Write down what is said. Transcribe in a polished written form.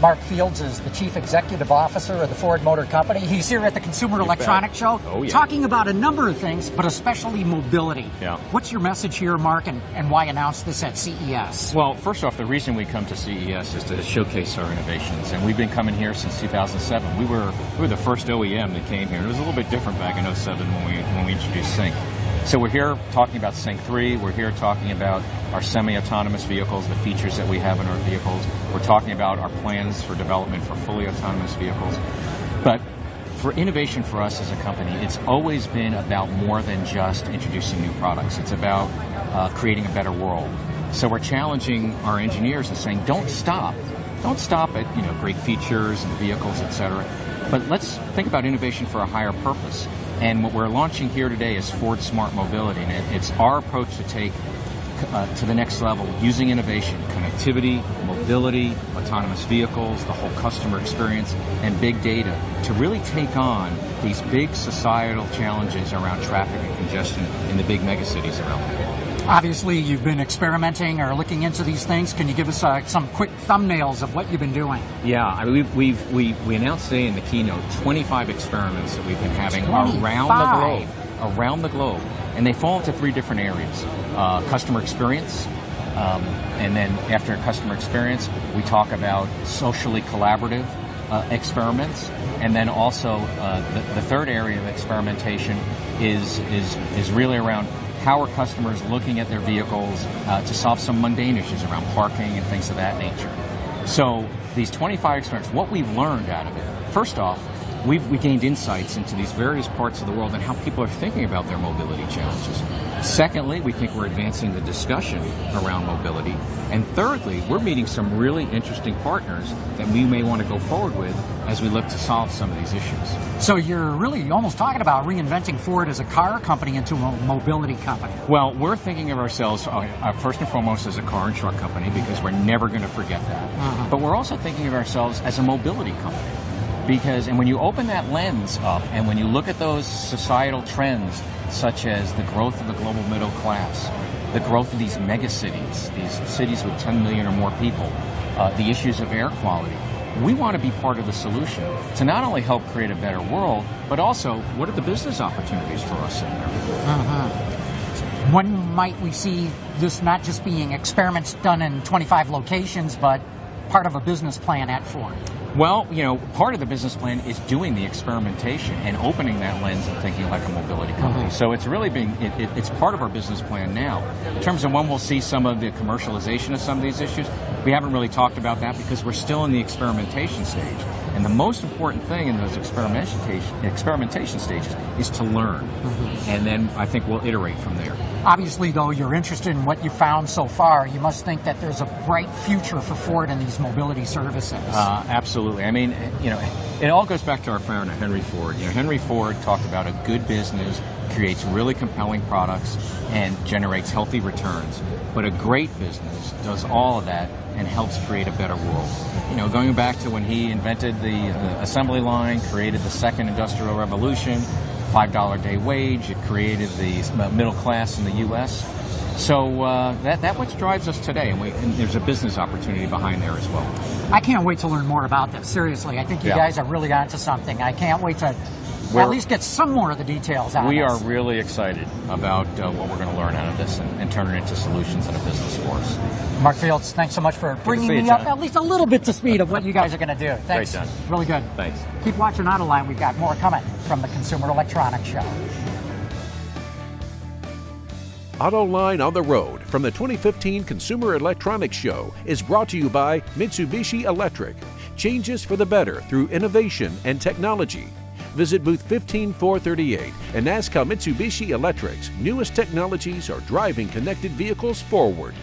Mark Fields is the Chief Executive Officer of the Ford Motor Company. He's here at the Consumer Electronics Show talking about a number of things, but especially mobility. Yeah. What's your message here, Mark, and why announce this at CES? Well, first off, the reason we come to CES is to showcase our innovations, and we've been coming here since 2007. We were the first OEM that came here. It was a little bit different back in 07 when we introduced Sync. So we're here talking about Sync 3, we're here talking about our semi-autonomous vehicles, the features that we have in our vehicles. We're talking about our plans for development for fully autonomous vehicles. But for innovation for us as a company, it's always been about more than just introducing new products. It's about creating a better world. So we're challenging our engineers and saying, don't stop. Don't stop at great features and vehicles, etc. But let's think about innovation for a higher purpose. And what we're launching here today is Ford Smart Mobility, and it's our approach to take to the next level using innovation, connectivity, mobility, autonomous vehicles, the whole customer experience, and big data to really take on these big societal challenges around traffic and congestion in the big megacities around the world. Obviously, you've been experimenting or looking into these things. Can you give us some quick thumbnails of what you've been doing? Yeah, I mean, we announced today in the keynote 25 experiments that we've been having around the globe, and they fall into three different areas: customer experience, and then after customer experience, we talk about socially collaborative experiments, and then also the third area of experimentation is really around how are customers looking at their vehicles to solve some mundane issues around parking and things of that nature. So these 25 experiments, what we've learned out of it, first off, we gained insights into these various parts of the world and how people are thinking about their mobility challenges. Secondly, we think we're advancing the discussion around mobility. And thirdly, we're meeting some really interesting partners that we may want to go forward with as we look to solve some of these issues. So you're really almost talking about reinventing Ford as a car company into a mobility company. Well, we're thinking of ourselves first and foremost as a car and truck company, because we're never going to forget that. But we're also thinking of ourselves as a mobility company. And when you open that lens up and when you look at those societal trends, such as the growth of the global middle class, the growth of these mega cities, these cities with 10 million or more people, the issues of air quality, we want to be part of the solution to not only help create a better world, but also what are the business opportunities for us in there? When might we see this not just being experiments done in 25 locations, but part of a business plan at Ford? Well, part of the business plan is doing the experimentation and opening that lens and thinking like a mobility company. So it's really it's part of our business plan now. In terms of when we'll see some of the commercialization of some of these issues, we haven't really talked about that because we're still in the experimentation stage. And the most important thing in those experimentation stages is to learn. And then I think we'll iterate from there. Obviously, though, you're interested in what you found so far. You must think that there's a bright future for Ford in these mobility services. Absolutely. I mean, it all goes back to our founder, Henry Ford. Henry Ford talked about a good business creates really compelling products and generates healthy returns. But a great business does all of that and helps create a better world. Going back to when he invented the assembly line, created the second industrial revolution, $5 a day wage, it created the middle class in the U.S. So that's what drives us today, and there's a business opportunity behind there as well. I can't wait to learn more about this. Seriously, I think you guys are really onto something. I can't wait to at least get some more of the details out of this. We are really excited about what we're going to learn out of this and turn it into solutions and a business for us. Mark Fields, thanks so much for bringing me up at least a little bit to speed of what you guys are going to do. Thanks. Great, John. Really good. Thanks. Keep watching Autoline. We've got more coming from the Consumer Electronics Show. Autoline on the Road from the 2015 Consumer Electronics Show is brought to you by Mitsubishi Electric. Changes for the better through innovation and technology. Visit booth 15438 and ask how Mitsubishi Electric's newest technologies are driving connected vehicles forward.